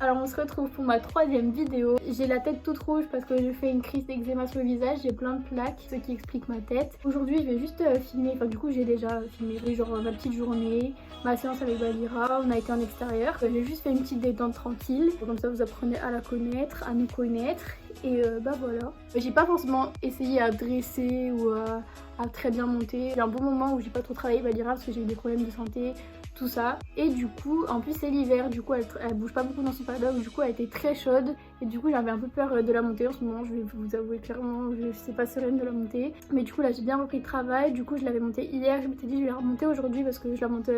Alors on se retrouve pour ma troisième vidéo. J'ai la tête toute rouge parce que je fais une crise d'eczéma sur le visage, j'ai plein de plaques, ce qui explique ma tête. Aujourd'hui je vais juste filmer, enfin du coup j'ai déjà filmé genre ma petite journée, ma séance avec Balira, on a été en extérieur. J'ai juste fait une petite détente tranquille, comme ça vous apprenez à la connaître, à nous connaître. Et bah voilà. J'ai pas forcément essayé à dresser ou à très bien monter. J'ai un bon moment où j'ai pas trop travaillé Balira parce que j'ai eu des problèmes de santé, tout ça. Et du coup, en plus c'est l'hiver, du coup elle bouge pas beaucoup dans son paddock, du coup elle était très chaude. Et du coup j'avais un peu peur de la monter en ce moment, je vais vous avouer clairement, je sais pas sereine de la monter. Mais du coup là j'ai bien repris le travail, du coup je l'avais montée hier, je m'étais dit je vais la remonter aujourd'hui parce que je la monte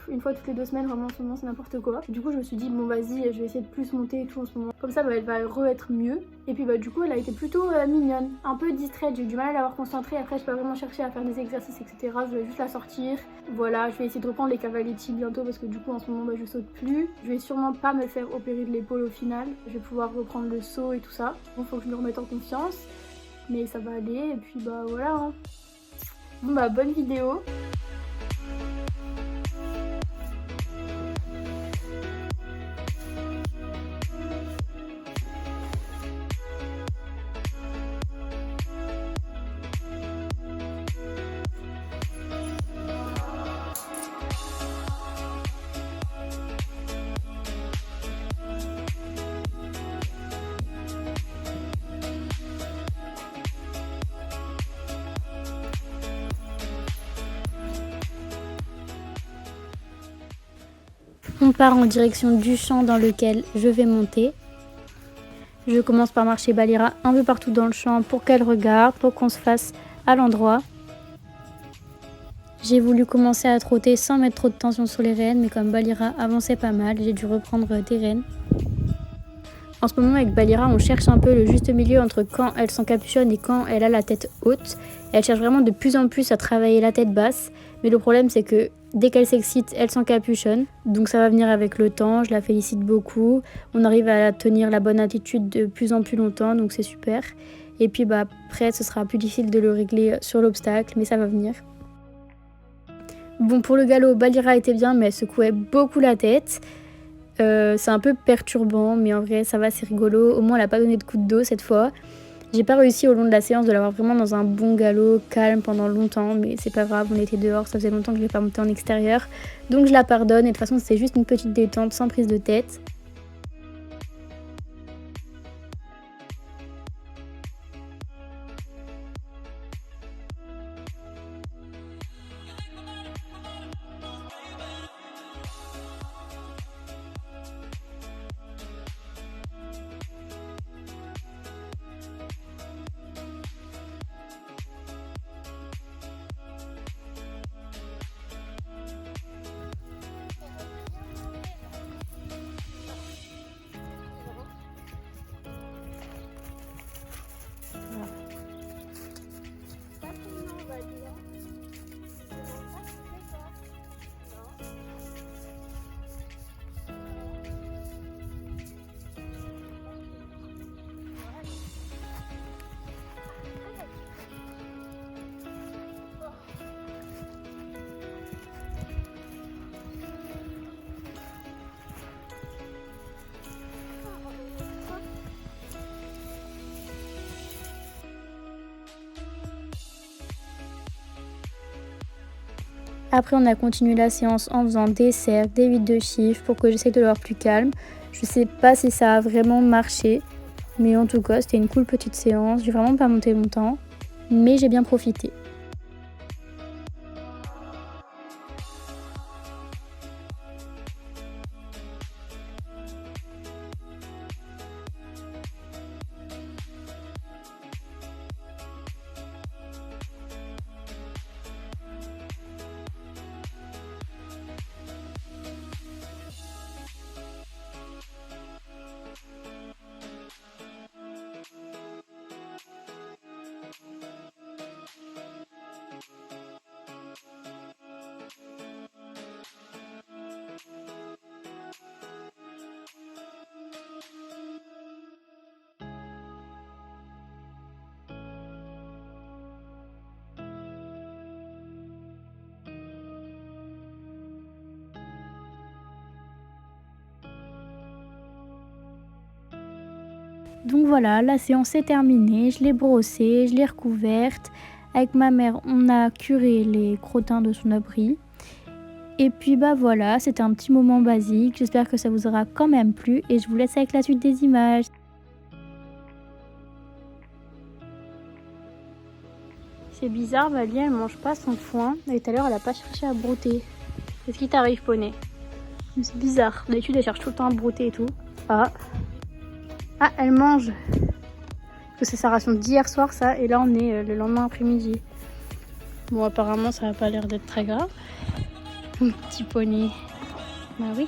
une fois toutes les 2 semaines, vraiment en ce moment c'est n'importe quoi. Du coup je me suis dit bon vas-y je vais essayer de plus monter et tout en ce moment. Comme ça bah, elle va re-être mieux. Et puis bah du coup elle a été plutôt mignonne, un peu distraite, j'ai eu du mal à l'avoir concentrée. Après je peux vraiment chercher à faire des exercices etc. Je vais juste la sortir. Voilà, je vais essayer de reprendre les cavaletti bientôt parce que du coup en ce moment bah, je saute plus. Je vais sûrement pas me faire opérer de l'épaule au final. Je vais pouvoir reprendre le saut et tout ça. Bon faut que je me remette en confiance. Mais ça va aller et puis bah voilà hein. Bon bah bonne vidéo. On part en direction du champ dans lequel je vais monter. Je commence par marcher Balira un peu partout dans le champ pour qu'elle regarde, pour qu'on se fasse à l'endroit. J'ai voulu commencer à trotter sans mettre trop de tension sur les rênes, mais comme Balira avançait pas mal, j'ai dû reprendre des rênes. En ce moment avec Balira, on cherche un peu le juste milieu entre quand elle s'encapuchonne et quand elle a la tête haute. Elle cherche vraiment de plus en plus à travailler la tête basse, mais le problème c'est que dès qu'elle s'excite, elle s'encapuchonne. Donc ça va venir avec le temps, je la félicite beaucoup. On arrive à tenir la bonne attitude de plus en plus longtemps, donc c'est super. Et puis bah, après, ce sera plus difficile de le régler sur l'obstacle, mais ça va venir. Bon, pour le galop, Balira était bien, mais elle secouait beaucoup la tête. C'est un peu perturbant, mais en vrai ça va, c'est rigolo. Au moins elle a pas donné de coup de dos cette fois. J'ai pas réussi au long de la séance de l'avoir vraiment dans un bon galop, calme pendant longtemps, mais c'est pas grave, on était dehors, ça faisait longtemps que je l'ai pas monté en extérieur. Donc je la pardonne, et de toute façon c'est juste une petite détente sans prise de tête. Après on a continué la séance en faisant des cercles, des 8 de chiffres pour que j'essaie de l'avoir plus calme. Je sais pas si ça a vraiment marché, mais en tout cas c'était une cool petite séance. J'ai vraiment pas monté longtemps, mais j'ai bien profité. Donc voilà, la séance est terminée, je l'ai brossée, je l'ai recouverte. Avec ma mère, on a curé les crottins de son abri. Et puis bah voilà, c'était un petit moment basique. J'espère que ça vous aura quand même plu et je vous laisse avec la suite des images. C'est bizarre, Valie, elle mange pas son foin. Et tout à l'heure, elle a pas cherché à brouter. Qu'est-ce qui t'arrive, poney? C'est bizarre. D'habitude, elle cherche tout le temps à brouter et tout. Ah, elle mange. Parce que c'est sa ration d'hier soir, ça. Et là, on est le lendemain après-midi. Bon, apparemment, ça n'a pas l'air d'être très grave. Mon petit poney. Bah oui.